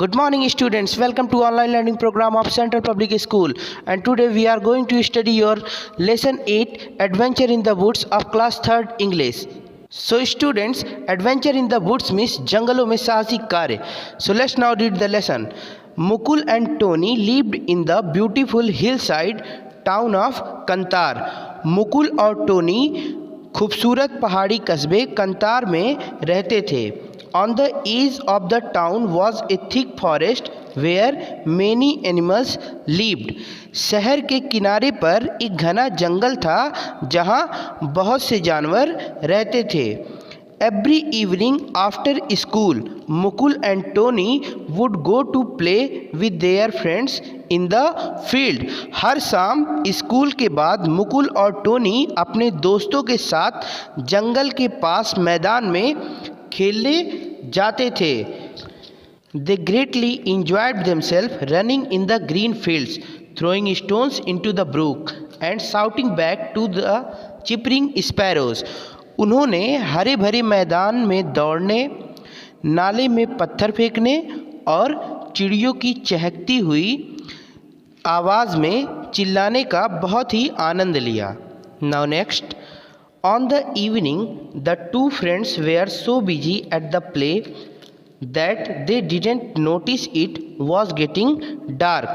Good morning students, welcome to online learning program of Central Public School, and today we are going to study your lesson 8 Adventure in the Woods of class 3rd English. So students, adventure in the woods means जंगलों में साहसिक कार्य. So let's now read the lesson. Mukul and Tony lived in the beautiful hillside town of Kantar. Mukul और Tony खूबसूरत पहाड़ी कस्बे कंतार में रहते थे. On the edge of the town was a thick forest where many animals lived. शहर के किनारे पर एक घना जंगल था जहाँ बहुत से जानवर रहते थे. Every evening after school, Mukul and Tony would go to play with their friends in the field. हर शाम स्कूल के बाद मुकुल और टोनी अपने दोस्तों के साथ जंगल के पास मैदान में खेलने जाते थे. They greatly enjoyed themselves running in the green fields, throwing stones into the brook and shouting back to the chirping sparrows. उन्होंने हरे भरे मैदान में दौड़ने, नाले में पत्थर फेंकने और चिड़ियों की चहकती हुई आवाज़ में चिल्लाने का बहुत ही आनंद लिया. Now next. On the evening, the two friends were so busy at the play that they didn't notice it was getting dark.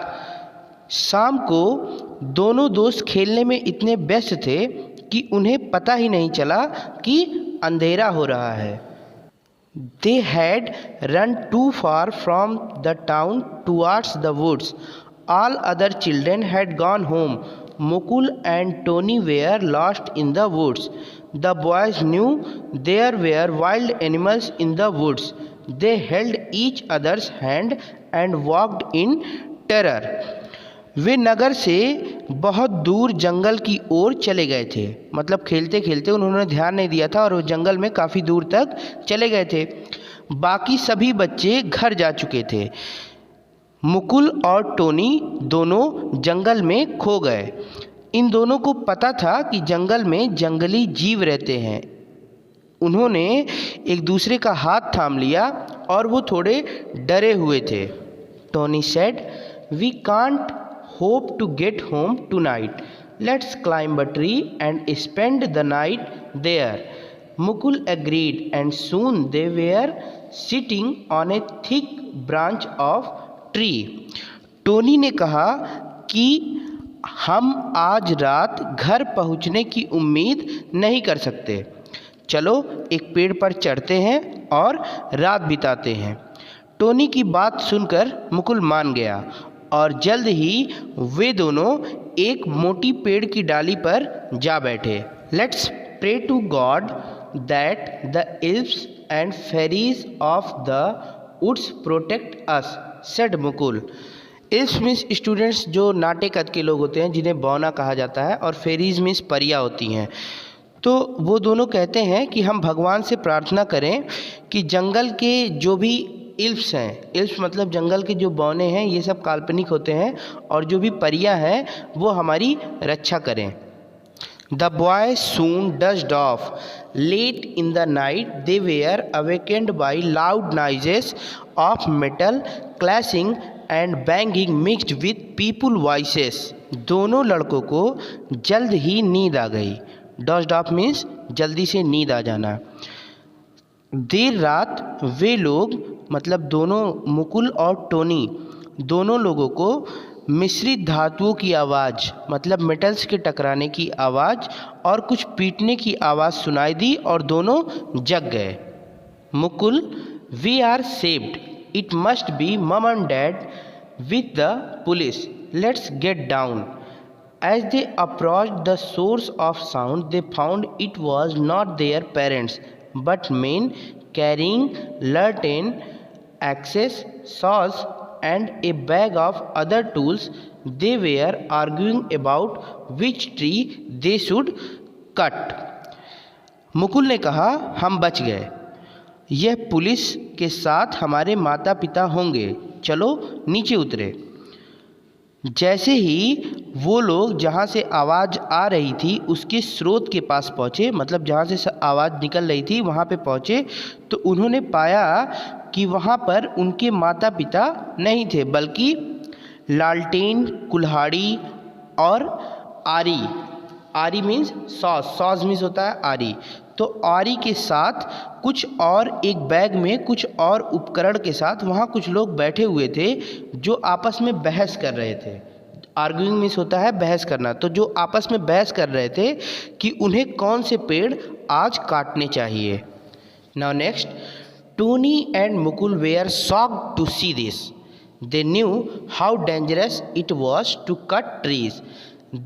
शाम को दोनों दोस्त खेलने में इतने व्यस्त थे कि उन्हें पता ही नहीं चला कि अंधेरा हो रहा है. They had run too far from the town towards the woods. All other children had gone home. Mukul and Tony were lost in the woods. The boys knew there were wild animals in the woods. They held each other's hand and walked in terror. वे नगर से बहुत दूर जंगल की ओर चले गए थे. मतलब खेलते खेलते उन्होंने ध्यान नहीं दिया था और वो जंगल में काफ़ी दूर तक चले गए थे. बाकी सभी बच्चे घर जा चुके थे. मुकुल और टोनी दोनों जंगल में खो गए. इन दोनों को पता था कि जंगल में जंगली जीव रहते हैं. उन्होंने एक दूसरे का हाथ थाम लिया और वो थोड़े डरे हुए थे. Tony said, "we can't hope to get home tonight. Let's climb a tree and spend the night there." Mukul agreed and soon they were sitting on a thick branch of tree. Tony ने कहा कि हम आज रात घर पहुंचने की उम्मीद नहीं कर सकते. चलो एक पेड़ पर चढ़ते हैं और रात बिताते हैं. टोनी की बात सुनकर मुकुल मान गया और जल्द ही वे दोनों एक मोटी पेड़ की डाली पर जा बैठे. Let's pray to God that the elves and fairies of the woods protect us, said Mukul. Elves means students जो नाटे कद के लोग होते हैं जिन्हें बौना कहा जाता है, और फेरीज मीन्स परियां होती हैं. तो वो दोनों कहते हैं कि हम भगवान से प्रार्थना करें कि जंगल के जो भी एल्व्स हैं, एल्व्स मतलब जंगल के जो बौने हैं, ये सब काल्पनिक होते हैं, और जो भी परियां हैं वो हमारी रक्षा करें. The boys soon dozed off. Late in the night, they were awakened by loud noises of metal clashing and banging mixed with people voices. दोनों लड़कों को जल्द ही नींद आ गई. Dozed off means जल्दी से नींद आ जाना. देर रात वे लोग मतलब दोनों मुकुल और टोनी दोनों लोगों को मिश्रित धातुओं की आवाज़ मतलब मेटल्स के टकराने की आवाज़ और कुछ पीटने की आवाज़ सुनाई दी और दोनों जग गए. Mukul, "we are saved. It must be mum and dad with the police. Let's get down." As they approached the source of sound, they found it was not their parents, but men carrying lantern, axes, saws, and a bag of other tools. They were arguing about which tree they should cut. Mukul ने कहा, "हम बच गए. यह police के साथ हमारे माता पिता होंगे. चलो नीचे उतरे." जैसे ही वो लोग जहाँ से आवाज़ आ रही थी उसके स्रोत के पास पहुँचे, मतलब जहाँ से आवाज़ निकल रही थी वहाँ पे पहुँचे, तो उन्होंने पाया कि वहाँ पर उनके माता पिता नहीं थे, बल्कि लालटेन, कुल्हाड़ी और आरी, आरी मीन्स सॉस, सॉस मीन्स होता है आरी, तो आरी के साथ कुछ और एक बैग में कुछ और उपकरण के साथ वहाँ कुछ लोग बैठे हुए थे जो आपस में बहस कर रहे थे। आर्ग्यूइंग मीन्स होता है बहस करना, तो जो आपस में बहस कर रहे थे कि उन्हें कौन से पेड़ आज काटने चाहिए। Now next, Tony and Mukul were shocked to see this. They knew how dangerous it was to cut trees.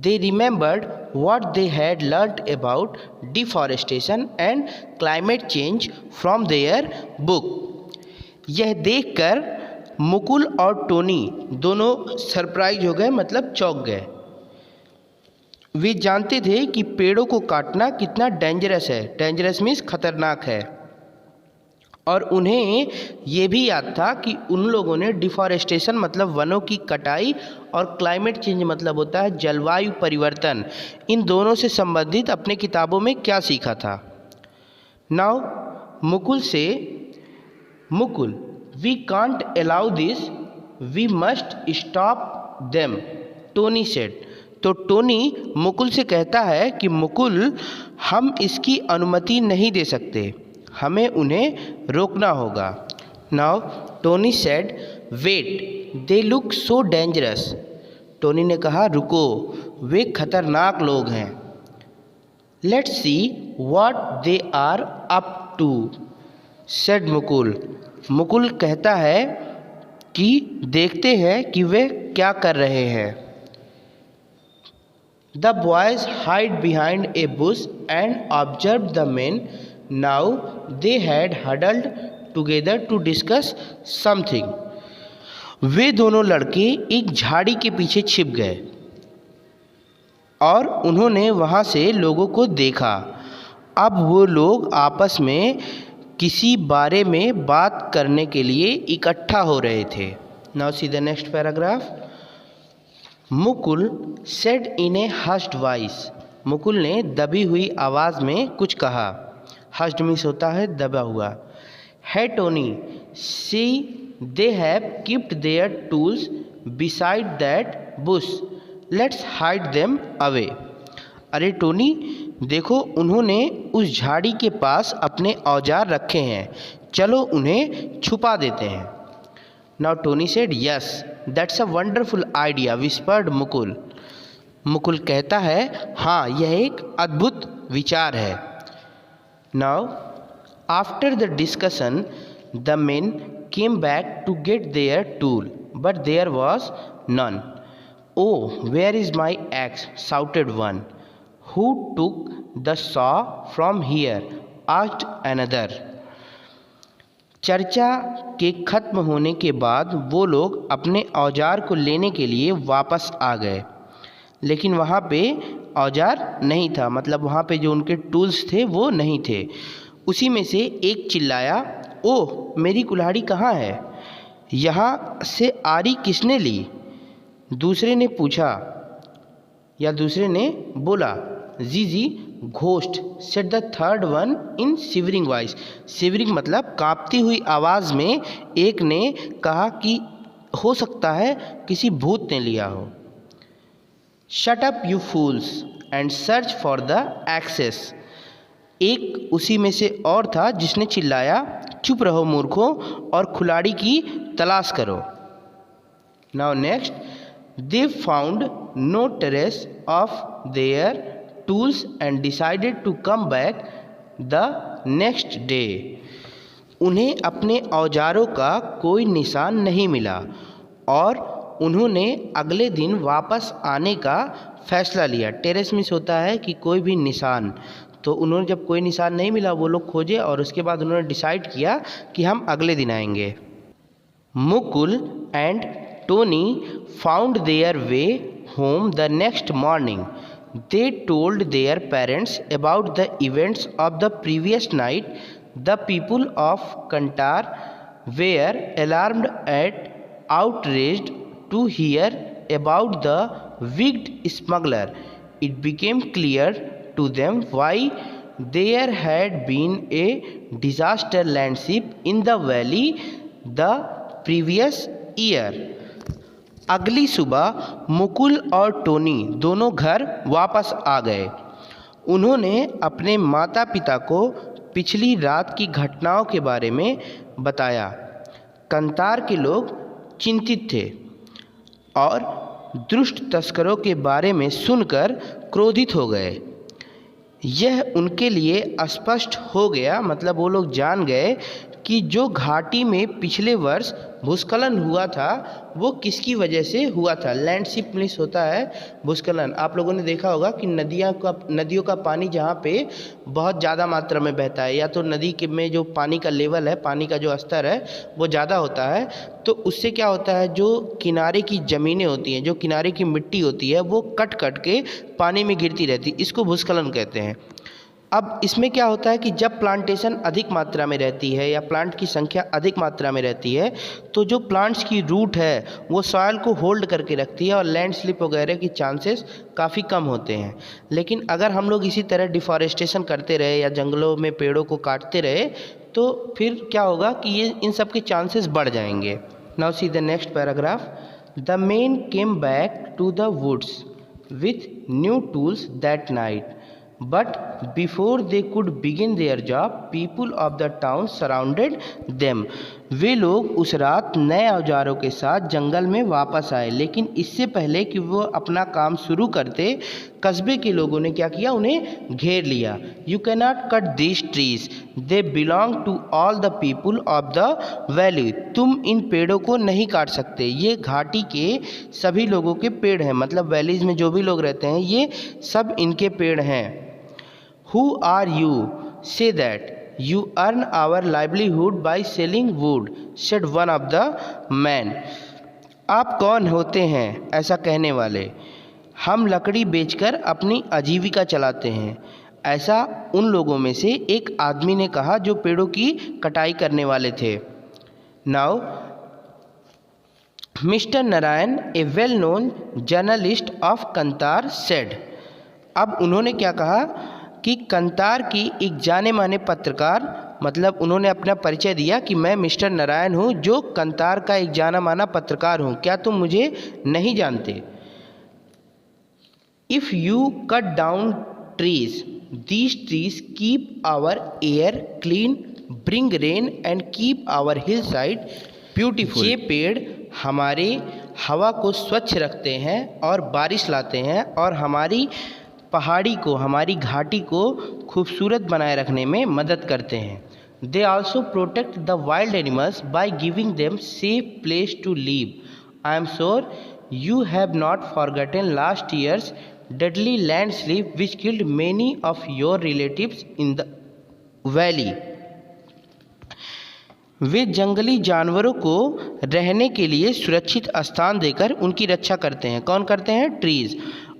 They remembered what they had learnt about deforestation and climate change from their book. यह देखकर मुकुल और Tony दोनों surprise हो गए, मतलब चौंक गए। वे जानते थे कि पेड़ों को काटना कितना डेंजरस है, डेंजरस मीन्स खतरनाक है, और उन्हें ये भी याद था कि उन लोगों ने डिफॉरेस्टेशन मतलब वनों की कटाई और क्लाइमेट चेंज मतलब होता है जलवायु परिवर्तन, इन दोनों से संबंधित अपने किताबों में क्या सीखा था। नाउ मुकुल से, Mukul, we can't allow this, we must stop them, Tony said. तो टोनी मुकुल से कहता है कि मुकुल, हम इसकी अनुमति नहीं दे सकते, हमें उन्हें रोकना होगा। Now Tony said, wait, they look so dangerous. Tony ने कहा, रुको, वे खतरनाक लोग हैं। Let's see what they are up to, said Mukul. Mukul कहता है कि देखते हैं कि वे क्या कर रहे हैं। The boys hide behind a Bush and observe the main. Now they had huddled together to discuss something. वे दोनों लड़के एक झाड़ी के पीछे छिप गए और उन्होंने वहाँ से लोगों को देखा। अब वो लोग आपस में किसी बारे में बात करने के लिए इकट्ठा हो रहे थे। Now see the next paragraph. Mukul said in a hushed voice. Mukul ने दबी हुई आवाज़ में कुछ कहा। हस्ड मीन्स होता है दबा हुआ। Hey Tony, see they have keeped their tools beside that bush, let's hide them away. अरे टोनी, देखो, उन्होंने उस झाड़ी के पास अपने औजार रखे हैं, चलो उन्हें छुपा देते हैं। Now Tony said, yes, that's a wonderful idea, whispered Mukul. Mukul कहता है, हाँ, यह एक अद्भुत विचार है। Now, after the discussion, the men came back to get their tool, but there was none. Oh, where is my axe? Shouted one. Who took the saw from here? Asked another. चर्चा के खत्म होने के बाद वो लोग अपने औजार को लेने के लिए वापस आ गए, लेकिन वहाँ पे औजार नहीं था, मतलब वहाँ पे जो उनके टूल्स थे वो नहीं थे। उसी में से एक चिल्लाया, ओह, मेरी कुल्हाड़ी कहाँ है? यहाँ से आरी किसने ली? दूसरे ने पूछा, या दूसरे ने बोला, gee ghost, said the third one in shivering voice. Shivering मतलब कांपती हुई आवाज़ में एक ने कहा कि हो सकता है किसी भूत ने लिया हो। Shut up you fools and search for the axes. एक उसी में से और था जिसने चिल्लाया, चुप रहो मूर्खों और कुल्हाड़ी की तलाश करो। Now next, they found no trace of their tools and decided to come back the next day. उन्हें अपने औजारों का कोई निशान नहीं मिला और उन्होंने अगले दिन वापस आने का फैसला लिया। टेरेस मिस होता है कि कोई भी निशान, तो उन्होंने जब कोई निशान नहीं मिला वो लोग खोजे और उसके बाद उन्होंने डिसाइड किया कि हम अगले दिन आएंगे। Mukul and Tony found their way home the next morning. They told their parents about the events of the previous night. The people of Kantar were alarmed at outraged to hear about the wicked smuggler. It became clear to them why there had been a disaster landslip in the valley the previous year. अगली सुबह मुकुल और Tony दोनों घर वापस आ गए। उन्होंने अपने माता पिता को पिछली रात की घटनाओं के बारे में बताया। कंतार के लोग चिंतित थे और दुष्ट तस्करों के बारे में सुनकर क्रोधित हो गए। यह उनके लिए स्पष्ट हो गया, मतलब वो लोग जान गए कि जो घाटी में पिछले वर्ष भूस्खलन हुआ था वो किसकी वजह से हुआ था। लैंडस्लिप मीन्स होता है भूस्खलन। आप लोगों ने देखा होगा कि नदियों का पानी जहाँ पे बहुत ज़्यादा मात्रा में बहता है, या तो नदी के में जो पानी का लेवल है, पानी का जो स्तर है वो ज़्यादा होता है, तो उससे क्या होता है, जो किनारे की ज़मीनें होती हैं, जो किनारे की मिट्टी होती है, वो कट कट के पानी में गिरती रहती, इसको भूस्खलन कहते हैं। अब इसमें क्या होता है कि जब प्लांटेशन अधिक मात्रा में रहती है या प्लांट की संख्या अधिक मात्रा में रहती है, तो जो प्लांट्स की रूट है वो सॉइल को होल्ड करके रखती है और लैंडस्लिप वगैरह की चांसेस काफ़ी कम होते हैं। लेकिन अगर हम लोग इसी तरह डिफॉरेस्टेशन करते रहे या जंगलों में पेड़ों को काटते रहे तो फिर क्या होगा कि ये इन सब के चांसेस बढ़ जाएंगे। Now see the next paragraph. The men came back to the woods with new tools that night, but before they could begin their job, people of the town surrounded them. वे लोग उस रात नए औजारों के साथ जंगल में वापस आए, लेकिन इससे पहले कि वो अपना काम शुरू करते कस्बे के लोगों ने क्या किया, उन्हें घेर लिया। You cannot cut these trees, they belong to all the people of the valley. तुम इन पेड़ों को नहीं काट सकते, ये घाटी के सभी लोगों के पेड़ हैं, मतलब वैलीज में जो भी लोग रहते हैं ये सब इनके पेड़ हैं। Who are you? Say that. You earn our livelihood by selling wood, said one of the men. आप कौन होते हैं ऐसा कहने वाले? हम लकड़ी बेचकर अपनी आजीविका चलाते हैं, ऐसा उन लोगों में से एक आदमी ने कहा जो पेड़ों की कटाई करने वाले थे। Now, Mr. Narayan, a well-known journalist of Kantar, said. अब उन्होंने क्या कहा कि कंतार की एक जाने माने पत्रकार, मतलब उन्होंने अपना परिचय दिया कि मैं मिस्टर नारायण हूँ जो कंतार का एक जाना माना पत्रकार हूँ, क्या तुम मुझे नहीं जानते? If you cut down trees, these trees keep our air clean, bring rain and keep our hillside beautiful. ये पेड़ हमारे हवा को स्वच्छ रखते हैं और बारिश लाते हैं और हमारी पहाड़ी को, हमारी घाटी को खूबसूरत बनाए रखने में मदद करते हैं। They also protect the wild animals by giving them safe place to live. I am sure you have not forgotten last year's deadly landslip which killed many of your relatives in the valley. वे जंगली जानवरों को रहने के लिए सुरक्षित स्थान देकर उनकी रक्षा करते हैं। कौन करते हैं? ट्रीज़।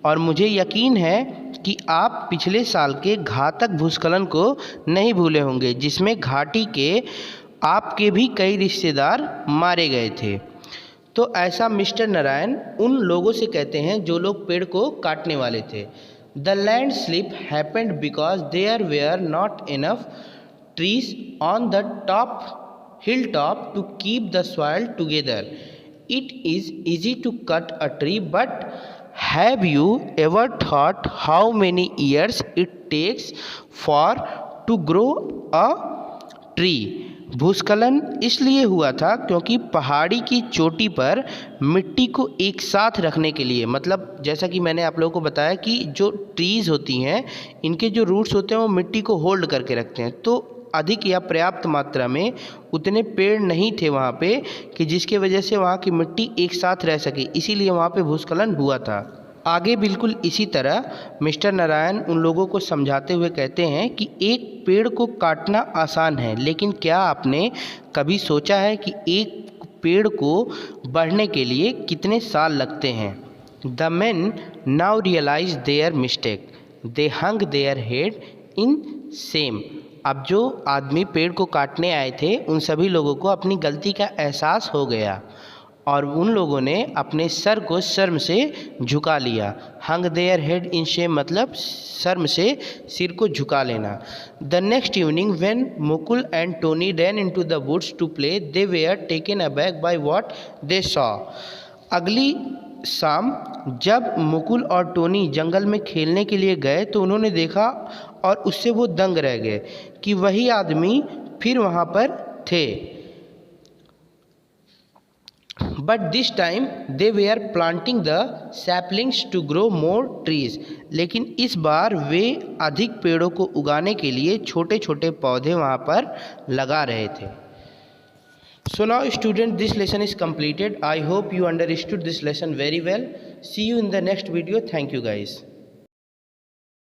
और मुझे यकीन है कि आप पिछले साल के घातक भूस्खलन को नहीं भूले होंगे जिसमें घाटी के आपके भी कई रिश्तेदार मारे गए थे। तो ऐसा मिस्टर नारायण उन लोगों से कहते हैं जो लोग पेड़ को काटने वाले थे। The landslip happened because there were not enough trees on the top hilltop to keep the soil together. It is easy to cut a tree, but have you ever thought how many years it takes for to grow a tree? भूस्खलन इसलिए हुआ था क्योंकि पहाड़ी की चोटी पर मिट्टी को एक साथ रखने के लिए, मतलब जैसा कि मैंने आप लोगों को बताया कि जो ट्रीज़ होती हैं इनके जो रूट्स होते हैं वो मिट्टी को होल्ड करके रखते हैं, तो अधिक या पर्याप्त मात्रा में उतने पेड़ नहीं थे वहाँ पे कि जिसके वजह से वहाँ की मिट्टी एक साथ रह सके, इसीलिए वहाँ पे भूस्खलन हुआ था। आगे बिल्कुल इसी तरह मिस्टर नारायण उन लोगों को समझाते हुए कहते हैं कि एक पेड़ को काटना आसान है, लेकिन क्या आपने कभी सोचा है कि एक पेड़ को बढ़ने के लिए कितने साल लगते हैं? The men now realise their mistake, they hung their head in shame. अब जो आदमी पेड़ को काटने आए थे उन सभी लोगों को अपनी गलती का एहसास हो गया और उन लोगों ने अपने सर को शर्म से झुका लिया। Hung their head in shame मतलब शर्म से सिर को झुका लेना। The next evening when Mukul and Tony ran into the woods to play they were taken aback by what they saw. अगली शाम जब मुकुल और टोनी जंगल में खेलने के लिए गए तो उन्होंने देखा और उससे वो दंग रह गए कि वही आदमी फिर वहाँ पर थे। But this time they were planting the saplings to grow more trees. लेकिन इस बार वे अधिक पेड़ों को उगाने के लिए छोटे छोटे पौधे वहाँ पर लगा रहे थे। So now student, this lesson is completed. I hope you understood this lesson very well. See you in the next video. Thank you guys.